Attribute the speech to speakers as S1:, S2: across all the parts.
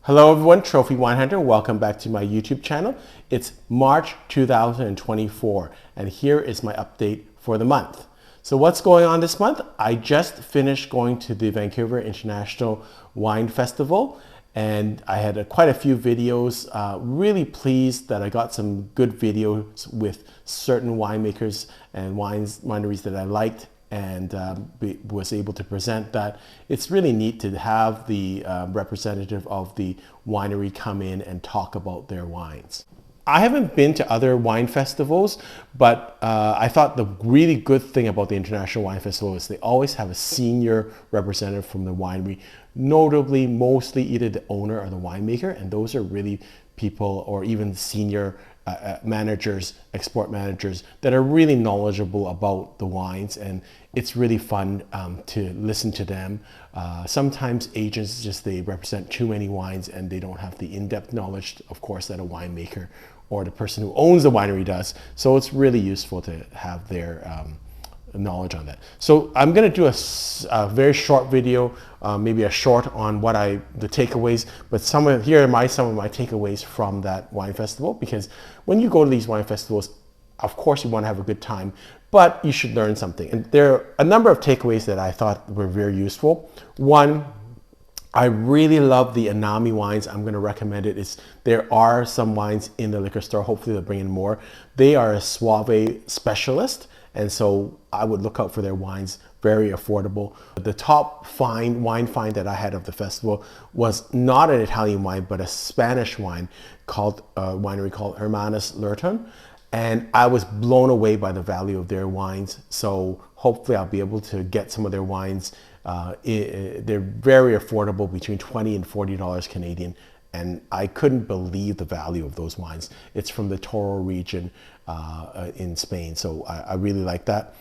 S1: Hello everyone, Trophy Wine Hunter. Welcome back to my YouTube channel. It's March 2024 and here is my update for the month. So what's going on this month? I just finished going to the Vancouver International Wine Festival and I had quite a few videos. Really pleased that I got some good videos with certain winemakers and wineries that I liked, and was able to present that. It's really neat to have the representative of the winery come in and talk about their wines. I haven't been to other wine festivals, but I thought the really good thing about the International Wine Festival is they always have a senior representative from the winery, notably mostly either the owner or the winemaker, and those are really people, or even senior managers, export managers, that are really knowledgeable about the wines, and it's really fun to listen to them. Sometimes agents they represent too many wines and they don't have the in-depth knowledge, of course, that a winemaker or the person who owns the winery does. So it's really useful to have their knowledge on that. So I'm going to do a very short video, maybe a short on the takeaways, but here are some of my takeaways from that wine festival, because when you go to these wine festivals, of course you want to have a good time, but you should learn something. And there are a number of takeaways that I thought were very useful. One, I really love the Anami wines. I'm going to recommend it. There are some wines in the liquor store. Hopefully they'll bring in more. They are a Soave specialist, and so I would look out for their wines. Very affordable. The top wine find that I had of the festival was not an Italian wine, but a Spanish wine winery called Hermanos Lurton. And I was blown away by the value of their wines. So hopefully I'll be able to get some of their wines. They're very affordable, between $20 and $40 Canadian. And I couldn't believe the value of those wines. It's from the Toro region in Spain. So I really like that.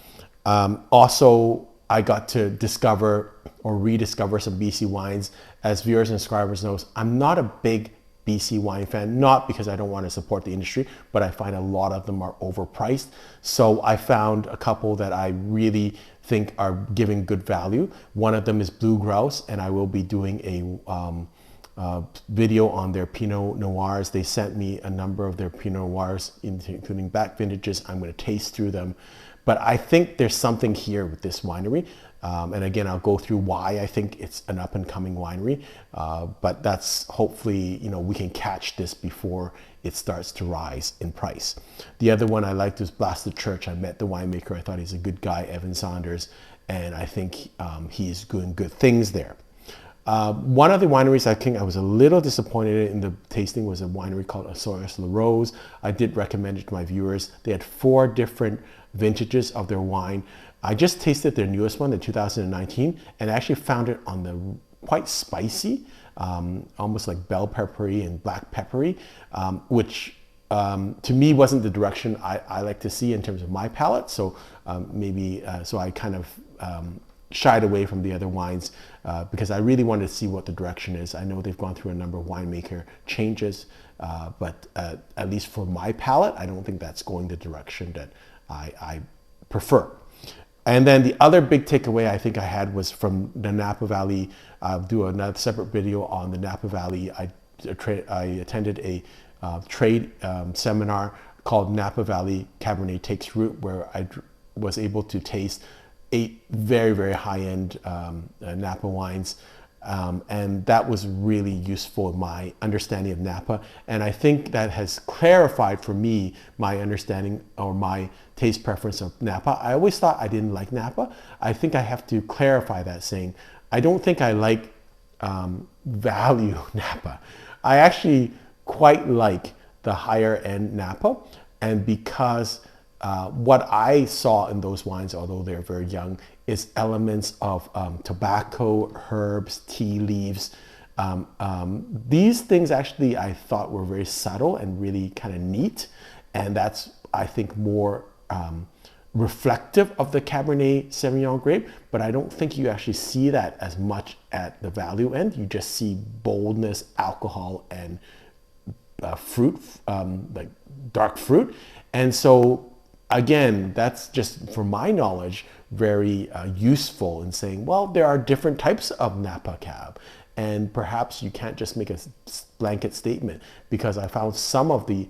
S1: Also, I got to discover or rediscover some BC wines. As viewers and subscribers know, I'm not a big BC wine fan, not because I don't want to support the industry, but I find a lot of them are overpriced. So I found a couple that I really think are giving good value. One of them is Blue Grouse, and I will be doing a video on their Pinot Noirs. They sent me a number of their Pinot Noirs, including back vintages. I'm going to taste through them. But I think there's something here with this winery. And again, I'll go through why I think it's an up and coming winery. But that's hopefully, we can catch this before it starts to rise in price. The other one I liked was Blasted Church. I met the winemaker. I thought he's a good guy, Evan Saunders. And I think he's doing good things there. One of the wineries I think I was a little disappointed in the tasting was a winery called Açores La Rose. I did recommend it to my viewers. They had 4 different vintages of their wine. I just tasted their newest one in 2019 and I actually found it on the quite spicy, almost like bell peppery and black peppery, which to me wasn't the direction I like to see in terms of my palate. So so I kind of shied away from the other wines because I really wanted to see what the direction is. I know they've gone through a number of winemaker changes, but at least for my palate, I don't think that's going the direction that I prefer. And then the other big takeaway I think I had was from the Napa Valley. I'll do another separate video on the Napa Valley. I attended a trade seminar called Napa Valley Cabernet Takes Root, where I was able to taste 8 very, very high-end Napa wines. And that was really useful in my understanding of Napa. And I think that has clarified for me my understanding or my taste preference of Napa. I always thought I didn't like Napa. I think I have to clarify that, saying I don't think I like value Napa. I actually quite like the higher end Napa, and because what I saw in those wines, although they're very young, is elements of tobacco, herbs, tea leaves. These things actually I thought were very subtle and really kind of neat. And that's, I think, more reflective of the Cabernet Sauvignon grape, but I don't think you actually see that as much at the value end. You just see boldness, alcohol, and fruit, like dark fruit. And so again, that's just, from my knowledge, very useful in saying, well, there are different types of Napa Cab. And perhaps you can't just make a blanket statement, because I found some of the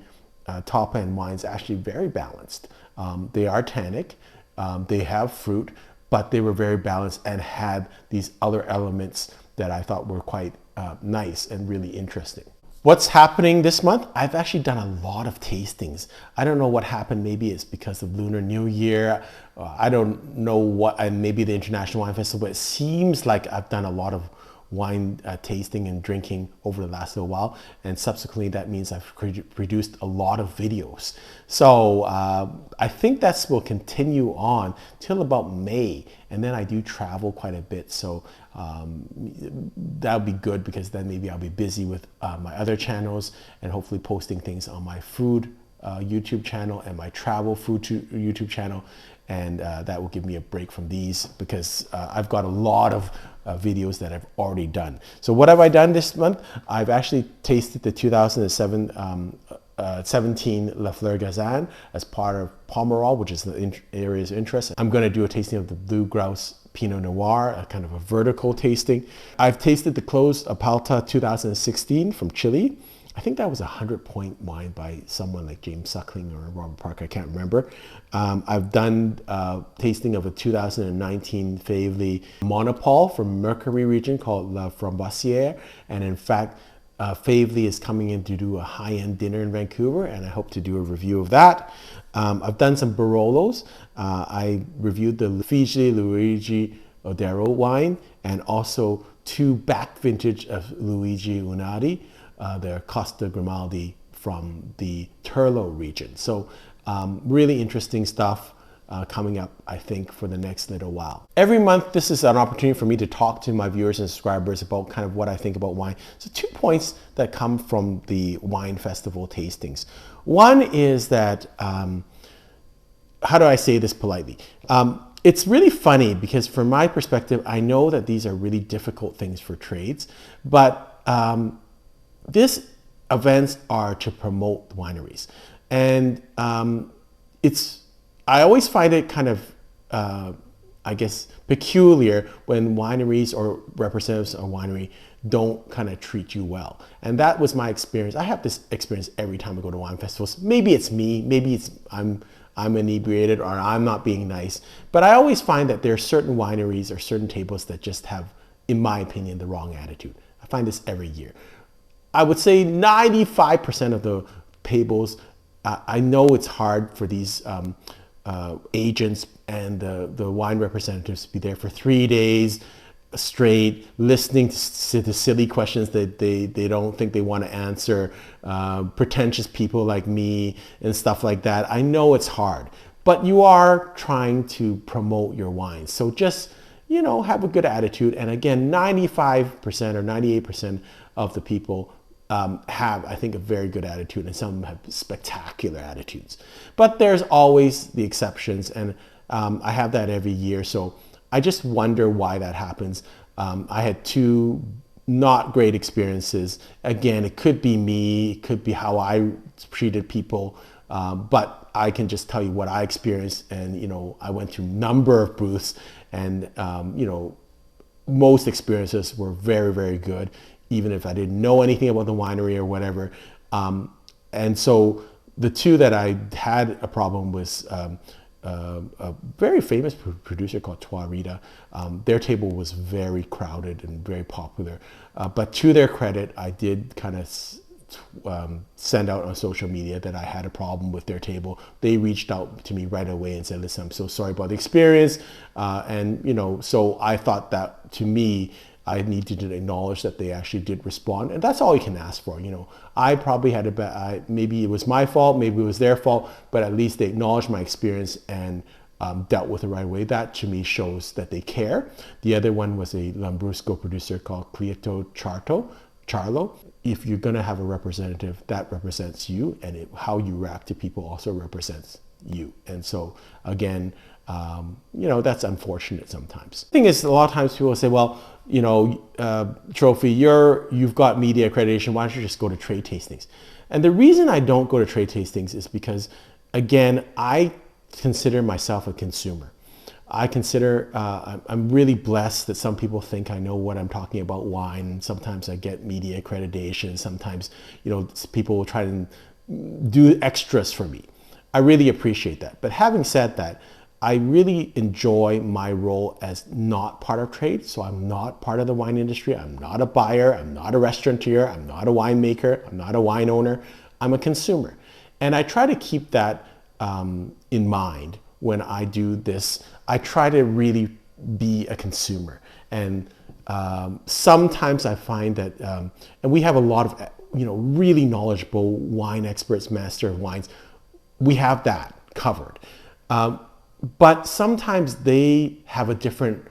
S1: top end wines actually very balanced. They are tannic, they have fruit, but they were very balanced and had these other elements that I thought were quite nice and really interesting. What's happening this month? I've actually done a lot of tastings. I don't know what happened. Maybe it's because of Lunar New Year. I don't know what, and maybe the International Wine Festival, but it seems like I've done a lot of wine tasting and drinking over the last little while, and subsequently that means I've produced a lot of videos. So I think that will continue on till about May, and then I do travel quite a bit, so that'll be good, because then maybe I'll be busy with my other channels and hopefully posting things on my food YouTube channel and my travel food YouTube channel, and that will give me a break from these, because I've got a lot of videos that I've already done. So what have I done this month? I've actually tasted the 2017 La Fleur Gazan as part of Pomerol, which is the area's interest. I'm going to do a tasting of the Blue Grouse Pinot Noir, a kind of a vertical tasting. I've tasted the Clos Apalta 2016 from Chile. I think that was a 100-point wine by someone like James Suckling or Robert Parker, I can't remember. I've done tasting of a 2019 Favely Monopole from Mercury region called La Framboisière. And in fact, Favely is coming in to do a high-end dinner in Vancouver, and I hope to do a review of that. I've done some Barolos. I reviewed the Figi Luigi Odero wine, and also 2 back vintage of Luigi Unadi, the Costa Grimaldi from the Turlo region. So really interesting stuff coming up, I think, for the next little while. Every month, this is an opportunity for me to talk to my viewers and subscribers about kind of what I think about wine. So 2 points that come from the wine festival tastings. One is that, how do I say this politely? It's really funny, because from my perspective, I know that these are really difficult things for trades, but these events are to promote wineries. And I always find it kind of, I guess, peculiar when wineries or representatives of a winery don't kind of treat you well. And that was my experience. I have this experience every time I go to wine festivals. Maybe it's me, maybe it's I'm inebriated, or I'm not being nice. But I always find that there are certain wineries or certain tables that just have, in my opinion, the wrong attitude. I find this every year. I would say 95% of the tables, I know it's hard for these agents and the wine representatives to be there for 3 days straight, listening to the silly questions that they don't think they want to answer, pretentious people like me and stuff like that. I know it's hard, but you are trying to promote your wine. So just, have a good attitude. And again, 95% or 98% of the people have, I think, a very good attitude, and some have spectacular attitudes. But there's always the exceptions, and I have that every year. So I just wonder why that happens. I had 2 not great experiences. Again, it could be me, it could be how I treated people, but I can just tell you what I experienced. And I went to a number of booths, and most experiences were very, very good, even if I didn't know anything about the winery or whatever. And so the 2 that I had a problem was a very famous producer called Trois Rita. Their table was very crowded and very popular. But to their credit, I did kind of send out on social media that I had a problem with their table. They reached out to me right away and said, listen, I'm so sorry about the experience. So I thought that, to me, I needed to acknowledge that they actually did respond, and that's all you can ask for. I probably had maybe it was my fault, maybe it was their fault, but at least they acknowledged my experience and dealt with it right away. That to me shows that they care. The other one was a Lambrusco producer called Clieto Charlo. If you're gonna have a representative, that represents you, and how you react to people also represents you. And so again, that's unfortunate sometimes. The thing is, a lot of times people say, well, Trophy, you've got media accreditation, why don't you just go to trade tastings? And the reason I don't go to trade tastings is because, again, I consider myself a consumer. I consider, I'm really blessed that some people think I know what I'm talking about wine. Sometimes I get media accreditation. Sometimes, people will try to do extras for me. I really appreciate that. But having said that, I really enjoy my role as not part of trade. So I'm not part of the wine industry. I'm not a buyer. I'm not a restaurateur. I'm not a winemaker. I'm not a wine owner. I'm a consumer. And I try to keep that in mind when I do this. I try to really be a consumer. And sometimes I find that, and we have a lot of, really knowledgeable wine experts, master of wines. We have that covered. But sometimes they have a different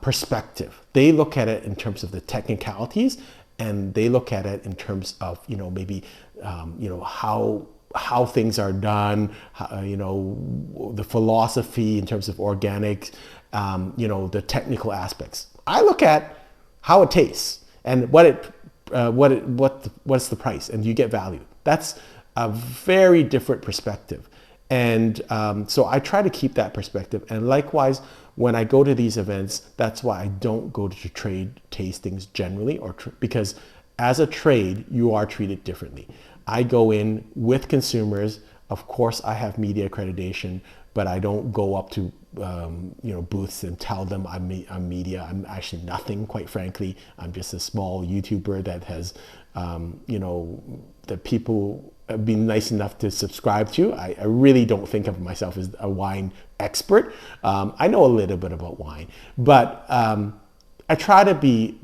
S1: perspective. They look at it in terms of the technicalities, and they look at it in terms of, maybe, how things are done, the philosophy in terms of organic, the technical aspects. I look at how it tastes and what's the price, and you get value. That's a very different perspective. And so I try to keep that perspective. And likewise, when I go to these events, that's why I don't go to trade tastings generally, because as a trade, you are treated differently. I go in with consumers. Of course, I have media accreditation, but I don't go up to booths and tell them I'm media. I'm actually nothing, quite frankly. I'm just a small YouTuber that has, that people have been nice enough to subscribe to. I really don't think of myself as a wine expert. I know a little bit about wine, but I try to be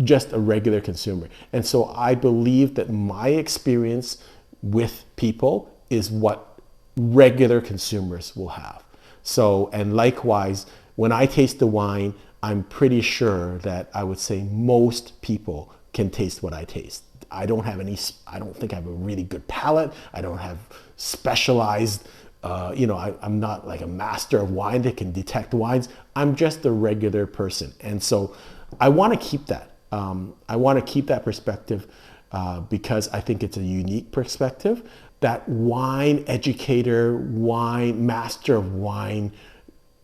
S1: just a regular consumer. And so I believe that my experience with people is what regular consumers will have. So, and likewise, when I taste the wine, I'm pretty sure that I would say most people can taste what I taste. I don't think I have a really good palate. I don't have specialized, I'm not like a master of wine that can detect wines. I'm just a regular person. And so I want to keep that. I want to keep that perspective because I think it's a unique perspective. That wine educator, wine master of wine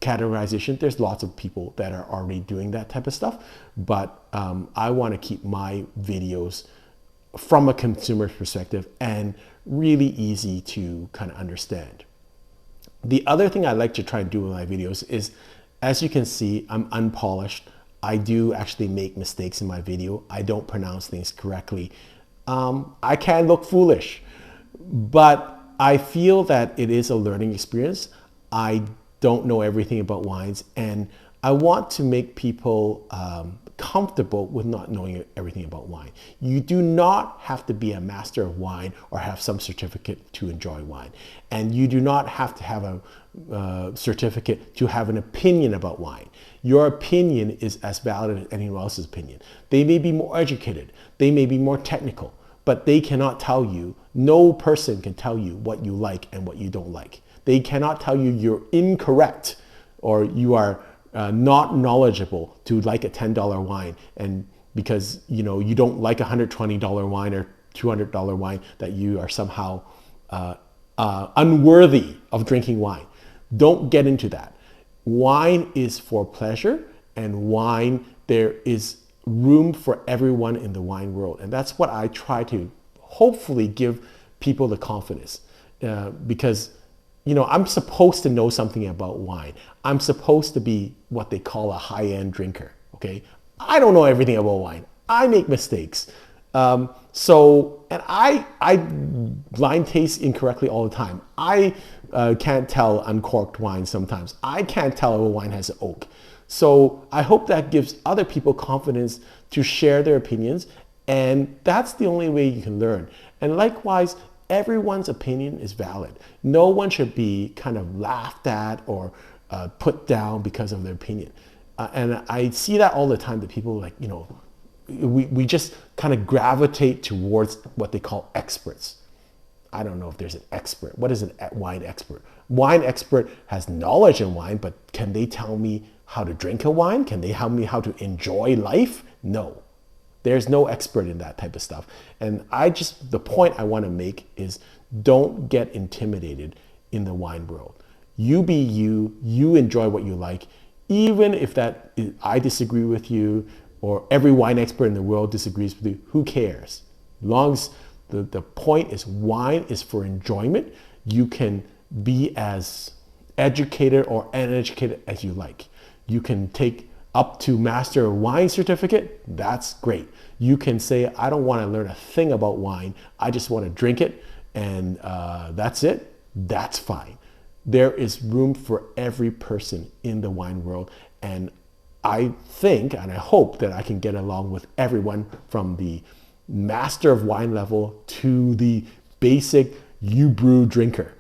S1: categorization, there's lots of people that are already doing that type of stuff. But I want to keep my videos from a consumer perspective and really easy to kind of understand. The other thing I like to try and do with my videos is, as you can see, I'm unpolished. I do actually make mistakes in my video. I don't pronounce things correctly. I can look foolish, but I feel that it is a learning experience. I don't know everything about wines, and I want to make people comfortable with not knowing everything about wine. You do not have to be a master of wine or have some certificate to enjoy wine. And you do not have to have a certificate to have an opinion about wine. Your opinion is as valid as anyone else's opinion. They may be more educated, they may be more technical, but they cannot tell you, no person can tell you what you like and what you don't like. They cannot tell you you're incorrect or you are not knowledgeable to like a $10 wine, and because you don't like a $120 wine or $200 wine, that you are somehow unworthy of drinking wine. Don't get into that. Wine is for pleasure, and wine, there is room for everyone in the wine world, and that's what I try to hopefully give people the confidence, because I'm supposed to know something about wine. I'm supposed to be what they call a high-end drinker, okay? I don't know everything about wine. I make mistakes. And I blind taste incorrectly all the time. I can't tell uncorked wine sometimes. I can't tell if a wine has an oak. So I hope that gives other people confidence to share their opinions, and that's the only way you can learn. And likewise, everyone's opinion is valid. No one should be kind of laughed at or put down because of their opinion. And I see that all the time, that people we just kind of gravitate towards what they call experts. I don't know if there's an expert. What is a wine expert? Wine expert has knowledge in wine, but can they tell me how to drink a wine? Can they tell me how to enjoy life? No. There's no expert in that type of stuff. And the point I want to make is, don't get intimidated in the wine world. You be you, you enjoy what you like. Even if I disagree with you or every wine expert in the world disagrees with you, who cares? As long as the point is wine is for enjoyment, you can be as educated or uneducated as you like. You can take up to Master of Wine certificate, that's great. You can say, I don't want to learn a thing about wine, I just want to drink it, and that's it, that's fine. There is room for every person in the wine world, and I think and I hope that I can get along with everyone from the master of wine level to the basic you brew drinker.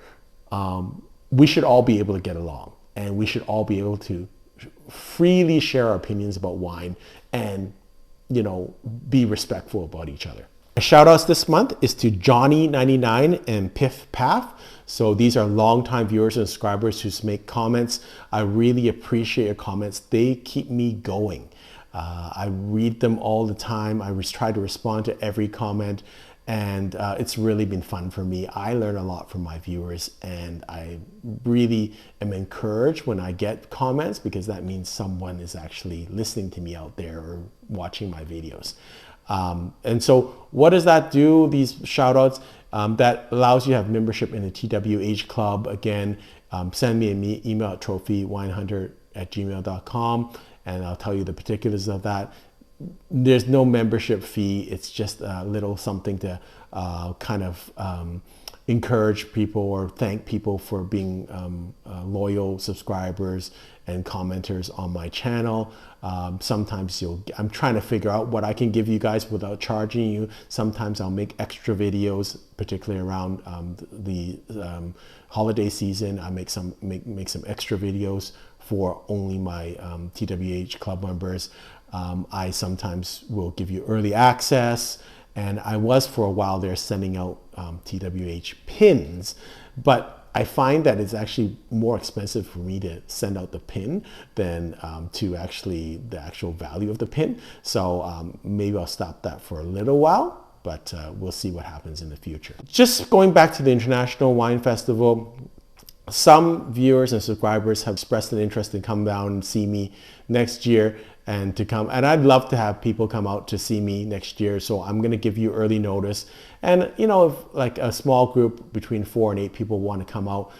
S1: We should all be able to get along, and we should all be able to freely share our opinions about wine and, be respectful about each other. My shout outs this month is to Johnny99 and Piff Path. So these are longtime viewers and subscribers who make comments. I really appreciate your comments. They keep me going. I read them all the time. I try to respond to every comment, and it's really been fun for me. I learn a lot from my viewers, and I really am encouraged when I get comments, because that means someone is actually listening to me out there or watching my videos. And so what does that do, these shout outs? That allows you to have membership in the TWH Club. Again, send me an email at trophywinehunter@gmail.com, and I'll tell you the particulars of that. There's no membership fee. It's just a little something to kind of encourage people or thank people for being loyal subscribers and commenters on my channel. Sometimes I'm trying to figure out what I can give you guys without charging you. Sometimes I'll make extra videos, particularly around the holiday season. I make some extra videos for only my TWH Club members. I sometimes will give you early access, and I was for a while there sending out TWH pins, but I find that it's actually more expensive for me to send out the pin than to actually the actual value of the pin. So maybe I'll stop that for a little while, but we'll see what happens in the future. Just going back to the International Wine Festival, some viewers and subscribers have expressed an interest in come down and see me next year, and I'd love to have people come out to see me next year. So I'm going to give you early notice, and if like a small group between 4 and 8 people want to come out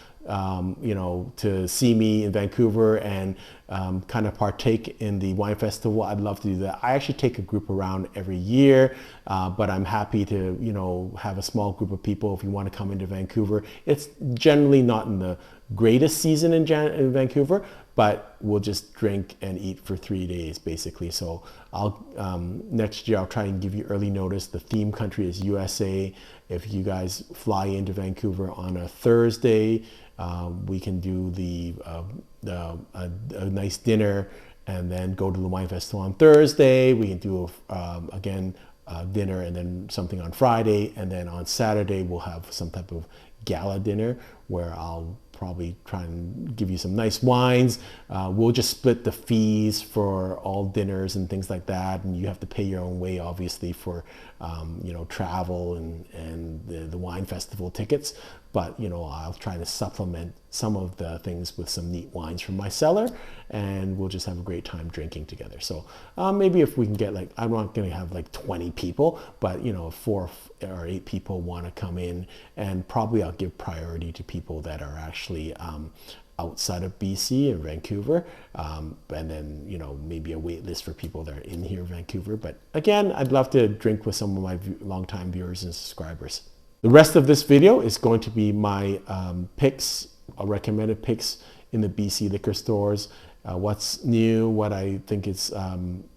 S1: to see me in Vancouver and kind of partake in the wine festival, I'd love to do that. I actually take a group around every year, but I'm happy to have a small group of people if you want to come into Vancouver. It's generally not in the greatest season in Vancouver, but we'll just drink and eat for 3 days basically. So I'll next year I'll try and give you early notice. The theme country is USA. If you guys fly into Vancouver on a Thursday, we can do a nice dinner and then go to the wine festival on Thursday. We can do again dinner and then something on Friday, and then on Saturday we'll have some type of gala dinner where I'll probably try and give you some nice wines. We'll just split the fees for all dinners and things like that, and you have to pay your own way obviously for travel and the wine festival tickets. But I'll try to supplement some of the things with some neat wines from my cellar, and we'll just have a great time drinking together. So maybe if we can get I'm not going to have 20 people, but if 4 or 8 people want to come in, and probably I'll give priority to people that are actually outside of BC and Vancouver, and then maybe a wait list for people that are in here in Vancouver. But again, I'd love to drink with some of my longtime viewers and subscribers. The rest of this video is going to be my picks, recommended picks in the BC liquor stores, what's new, what I think is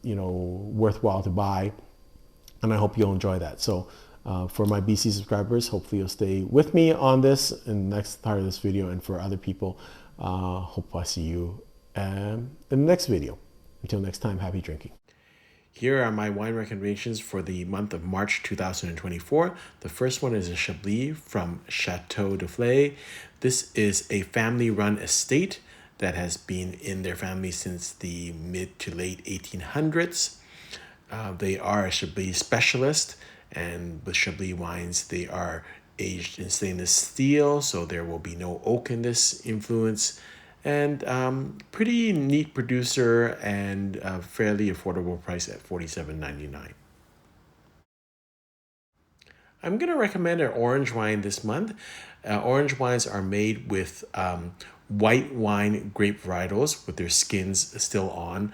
S1: worthwhile to buy, and I hope you'll enjoy that. So for my BC subscribers, hopefully you'll stay with me on this in the next part of this video, and for other people, hope I see you in the next video. Until next time, happy drinking. Here are my wine recommendations for the month of March 2024. The first one is a Chablis from Chateau de Flay. This is a family-run estate that has been in their family since the mid to late 1800s. They are a Chablis specialist, and with Chablis wines, they are aged in stainless steel, so there will be no oak in this influence. And pretty neat producer and a fairly affordable price at $47.99. I'm going to recommend an orange wine this month. Orange wines are made with white wine grape varietals with their skins still on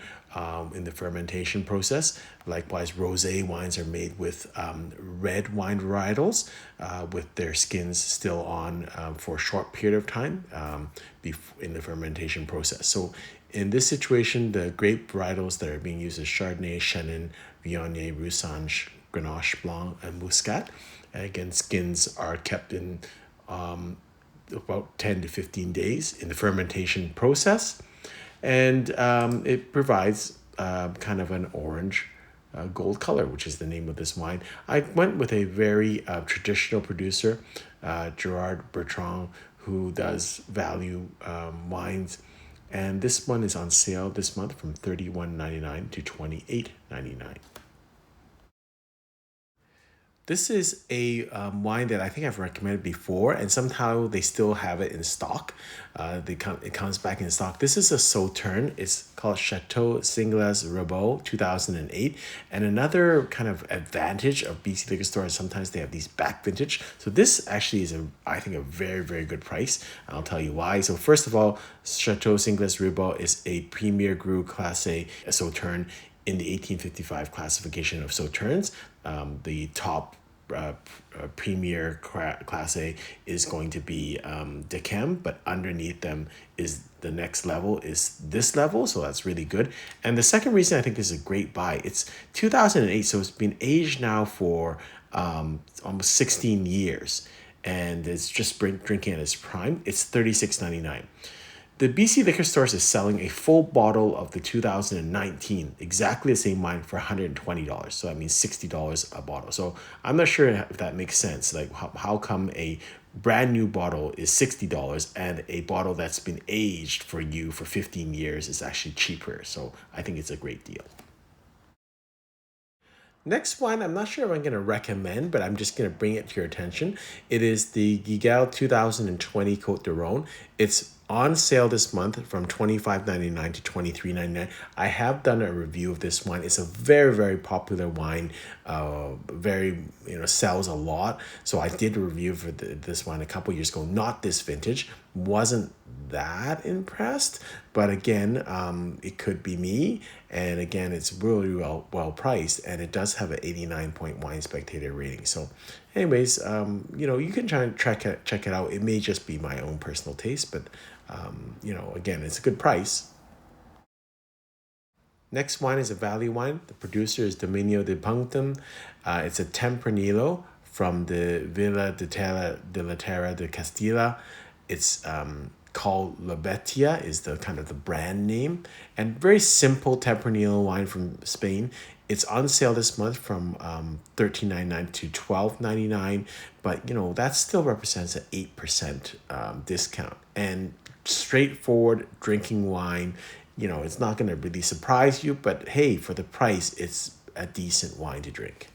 S1: in the fermentation process. Likewise, rosé wines are made with red wine varietals with their skins still on for a short period of time in the fermentation process. So in this situation, the grape varietals that are being used is Chardonnay, Chenin, Viognier, Roussange, Grenache Blanc, and Muscat. And again, skins are kept in about 10 to 15 days in the fermentation process. And it provides kind of an orange gold color, which is the name of this wine. I went with a very traditional producer, Gerard Bertrand, who does value wines. And this one is on sale this month from $31.99 to $28.99. This is a wine that I think I've recommended before, and somehow they still have it in stock. It comes back in stock. This is a Sauterne. It's called Chateau Singles Rebot 2008. And another kind of advantage of BC liquor stores, sometimes they have these back vintage. So this actually is, I think, a very, very good price. I'll tell you why. So first of all, Chateau Singles Rebot is a Premier Cru Class A Sauterne in the 1855 classification of Sauternes. The top premier class A is going to be Decem, but underneath them is the next level is this level, so that's really good. And the second reason I think this is a great buy, it's 2008, so it's been aged now for almost 16 years, and it's just drinking at its prime. It's $36.99. The BC Liquor Stores is selling a full bottle of the 2019, exactly the same wine for $120. So that means $60 a bottle. So I'm not sure if that makes sense. Like how come a brand new bottle is $60 and a bottle that's been aged for you for 15 years is actually cheaper. So I think it's a great deal. Next one, I'm not sure if I'm going to recommend, but I'm just going to bring it to your attention. It is the Guigal 2020 Côte de Rhône. It's on sale this month from $25.99 to $23.99. I have done a review of this wine. It's a very, very popular wine. Sells a lot. So I did a review for this wine a couple years ago. Not this vintage. Wasn't that impressed, but again, it could be me. And again, it's really well priced, and it does have an 89-point Wine Spectator rating. So anyways, you can try and check it out. It may just be my own personal taste, but again, it's a good price. Next wine is a value wine. The producer is Dominio de Punctum. It's a Tempranillo from the Villa de la Terra de Castilla. It's called La Betia is the kind of the brand name, and very simple Tempranillo wine from Spain. It's on sale this month from $13.99 to $12.99, but that still represents an 8% discount. And straightforward drinking wine, it's not going to really surprise you, but hey, for the price, it's a decent wine to drink.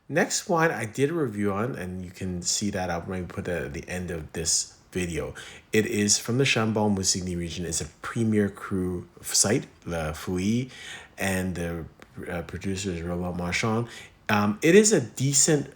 S1: Next wine I did a review on, and you can see that I'll maybe put it at the end of this video. It is from the Chambon-Musigny region. It's a Premier Cru site, La Fouille, and the producer is Robert Marchand. It is a decent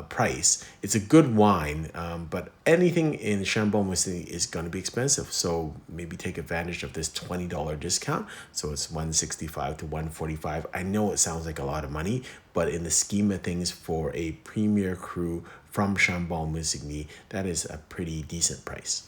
S1: price. It's a good wine, but anything in Chambon-Musigny is going to be expensive. So maybe take advantage of this $20 discount. So it's $165 to $145. I know it sounds like a lot of money, but in the scheme of things for a Premier Cru from Chambon-Musigny, that is a pretty decent price.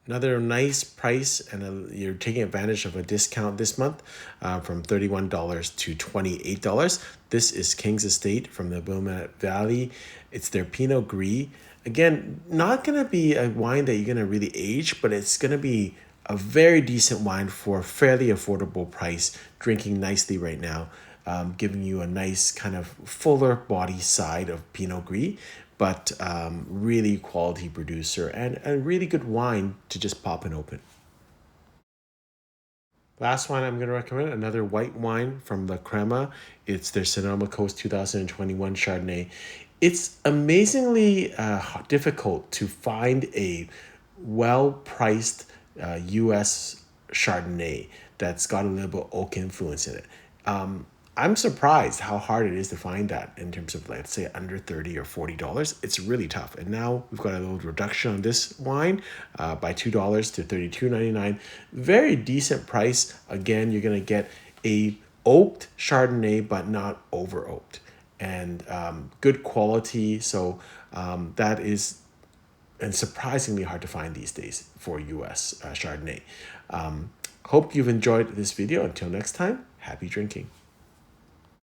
S1: Another nice price, and you're taking advantage of a discount this month from $31 to $28. This is King's Estate from the Willamette Valley. It's their Pinot Gris. Again, not going to be a wine that you're going to really age, but it's going to be a very decent wine for a fairly affordable price, drinking nicely right now, giving you a nice kind of fuller body side of Pinot Gris, but really quality producer and a really good wine to just pop and open. Last one I'm going to recommend, another white wine from La Crema. It's their Sonoma Coast 2021 Chardonnay. It's amazingly difficult to find a well-priced U.S. Chardonnay that's got a little bit of oak influence in it. I'm surprised how hard it is to find that in terms of, let's say, under $30 or $40. It's really tough. And now we've got a little reduction on this wine by $2 to $32.99. Very decent price. Again, you're going to get a oaked Chardonnay, but not over oaked, and good quality. So that is and surprisingly hard to find these days for US Chardonnay. Hope you've enjoyed this video. Until next time, happy drinking.